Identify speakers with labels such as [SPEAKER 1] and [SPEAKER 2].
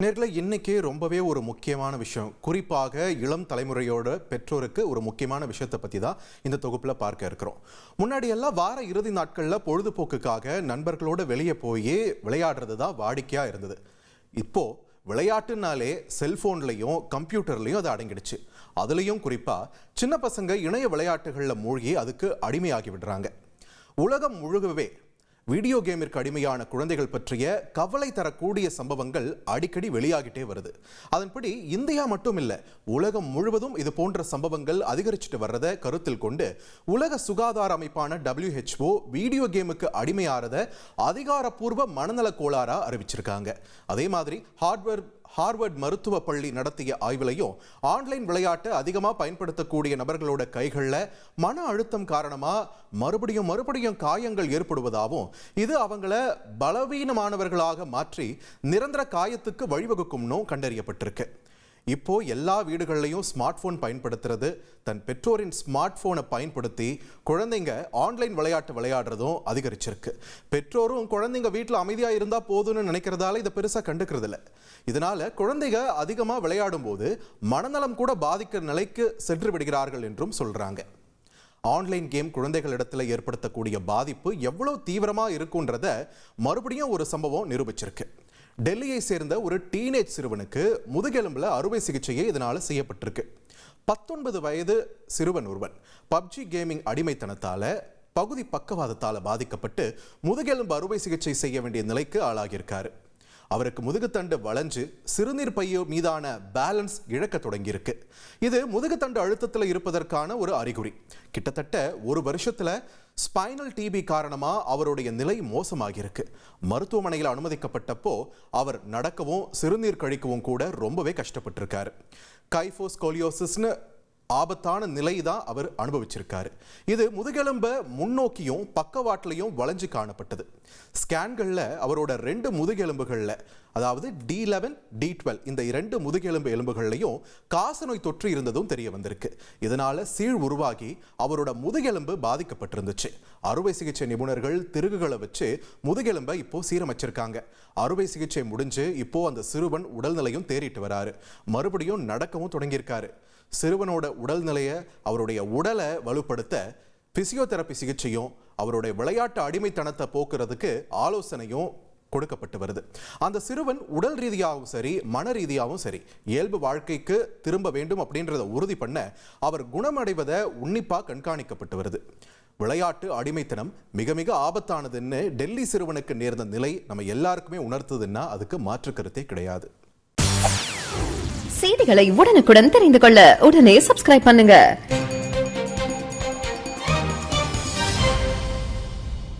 [SPEAKER 1] நேர்களை இன்னைக்கு ரொம்பவே ஒரு முக்கியமான விஷயம், குறிப்பாக இளம் தலைமுறையோட பெற்றோருக்கு ஒரு முக்கியமான விஷயத்தை பற்றி தான் இந்த தொகுப்பில் பார்க்க இருக்கிறோம். முன்னாடி எல்லாம் வார இறுதி நாட்களில் பொழுதுபோக்குக்காக நண்பர்களோட வெளியே போய் விளையாடுறது தான் வாடிக்கையாக இருந்தது. இப்போ விளையாட்டுனாலே செல்ஃபோன்லையும் கம்ப்யூட்டர்லையும் அது அடங்கிடுச்சு. அதுலேயும் குறிப்பாக சின்ன பசங்க இணைய விளையாட்டுகளில் மூழ்கி அதுக்கு அடிமையாகி விடுறாங்க. உலகம் முழுகவே வீடியோ கேமிற்கு அடிமையான குழந்தைகள் பற்றிய கவலை தரக்கூடிய சம்பவங்கள் அடிக்கடி வெளியாகிட்டே வருது. அதன்படி இந்தியா மட்டும் இல்லை, உலகம் முழுவதும் இது போன்ற சம்பவங்கள் அதிகரிச்சுட்டு வர்றதை கருத்தில் கொண்டு உலக சுகாதார அமைப்பான WHO வீடியோ கேமுக்கு அடிமையாறத அதிகாரப்பூர்வ மனநல கோளாறா அறிவிச்சிருக்காங்க. அதே மாதிரி ஹார்வர்ட் மருத்துவ பள்ளி நடத்திய ஆய்விலையும் ஆன்லைன் விளையாட்டை அதிகமாக பயன்படுத்தக்கூடிய நபர்களோட கைகளில் மன அழுத்தம் காரணமாக மறுபடியும் காயங்கள் ஏற்படுவதாகவும் இது அவங்கள பலவீனமானவர்களாக மாற்றி நிரந்தர காயத்துக்கு வழிவகுக்கும்னு கண்டறியப்பட்டிருக்கு. இப்போ எல்லா வீடுகள்லையும் ஸ்மார்ட் போன் பயன்படுத்துறது, தன் பெற்றோரின் ஸ்மார்ட் போனை பயன்படுத்தி குழந்தைங்க ஆன்லைன் விளையாட்டு விளையாடுறதும் அதிகரிச்சிருக்கு. பெற்றோரும் குழந்தைங்க வீட்டில் அமைதியாக இருந்தால் போதும்னு நினைக்கிறதால இதை பெருசாக கண்டுக்கிறது இல்லை. இதனால குழந்தைங்க அதிகமாக விளையாடும் போது மனநலம் கூட பாதிக்கிற நிலைக்கு சென்று விடுகிறார்கள் என்றும் சொல்றாங்க. ஆன்லைன் கேம் குழந்தைகளிடத்தில் ஏற்படுத்தக்கூடிய பாதிப்பு எவ்வளவு தீவிரமாக இருக்குன்றத மறுபடியும் ஒரு சம்பவம் நிரூபிச்சிருக்கு. டெல்லியை சேர்ந்த ஒரு டீனேஜ் சிறுவனுக்கு முதுகெலும்புல அறுவை சிகிச்சையே இதனால செய்யப்பட்டிருக்கு. 19 வயது சிறுவன் ஒருவன் பப்ஜி கேமிங் அடிமைத்தனத்தால பகுதி பக்கவாதத்தால பாதிக்கப்பட்டு முதுகெலும்பு அறுவை சிகிச்சை செய்ய வேண்டிய நிலைக்கு ஆளாகியிருக்காரு. அவருக்கு முதுகுத்தண்டு வளைஞ்சு சிறுநீர் பைய மீதான பேலன்ஸ் இழக்க தொடங்கியிருக்கு. இது முதுகுத்தண்டு அழுத்தத்தில் இருப்பதற்கான ஒரு அறிகுறி. கிட்டத்தட்ட ஒரு வருஷத்துல ஸ்பைனல் டிபி காரணமா அவருடைய நிலை மோசமாகியிருக்கு. மருத்துவமனையில் அனுமதிக்கப்பட்டப்போ அவர் நடக்கவும் சிறுநீர் கழிக்கவும் கூட ரொம்பவே கஷ்டப்பட்டிருக்காரு. கைஃபோஸ்கோலியோசிஸ்னு ஆபத்தான நிலை தான் அவர் அனுபவிச்சிருக்காரு. இது முதுகெலும்ப முன்னோக்கியும் பக்கவாட்டிலையும் வளைஞ்சு காணப்பட்டது. ஸ்கேன்களில் அவரோட 2 முதுகெலும்புகளில், அதாவது D11 D12 இந்த 2 முதுகெலும்பு எலும்புகள்லையும் காசநோய் தொற்று இருந்ததும் தெரிய வந்திருக்கு. இதனால சீழ் உருவாகி அவரோட முதுகெலும்பு பாதிக்கப்பட்டிருந்துச்சு. அறுவை சிகிச்சை நிபுணர்கள் திருகுகளை வச்சு முதுகெலும்பை இப்போ சீரமைச்சிருக்காங்க. அறுவை சிகிச்சை முடிஞ்சு இப்போ அந்த சிறுவன் உடல்நிலையும் தேறிட்டு வராரு. மறுபடியும் நடக்கவும் தொடங்கியிருக்காரு. சிறுவனோட உடல்நிலையை, அவருடைய உடலை வலுப்படுத்த பிசியோதெரப்பி சிகிச்சையும் அவருடைய விளையாட்டு அடிமைத்தனத்தை போக்குறதுக்கு ஆலோசனையும் கொடுக்கப்பட்டு வருது. அந்த சிறுவன் உடல் ரீதியாகவும் சரி மன ரீதியாகவும் சரி இயல்பு வாழ்க்கைக்கு திரும்ப வேண்டும் அப்படின்றத உறுதி பண்ண அவர் குணமடைவதை உன்னிப்பாக கண்காணிக்கப்பட்டு வருது. விளையாட்டு அடிமைத்தனம் மிக மிக ஆபத்தானதுன்னு டெல்லி சிறுவனுக்கு நேர்ந்த நிலை நம்ம எல்லாருக்குமே உணர்த்துதுன்னா அதுக்கு மாற்று கருத்தே கிடையாது.
[SPEAKER 2] செய்திகளை உடனுக்குடன் தெரிந்து கொள்ள உடனே சப்ஸ்கிரைப் பண்ணுங்க.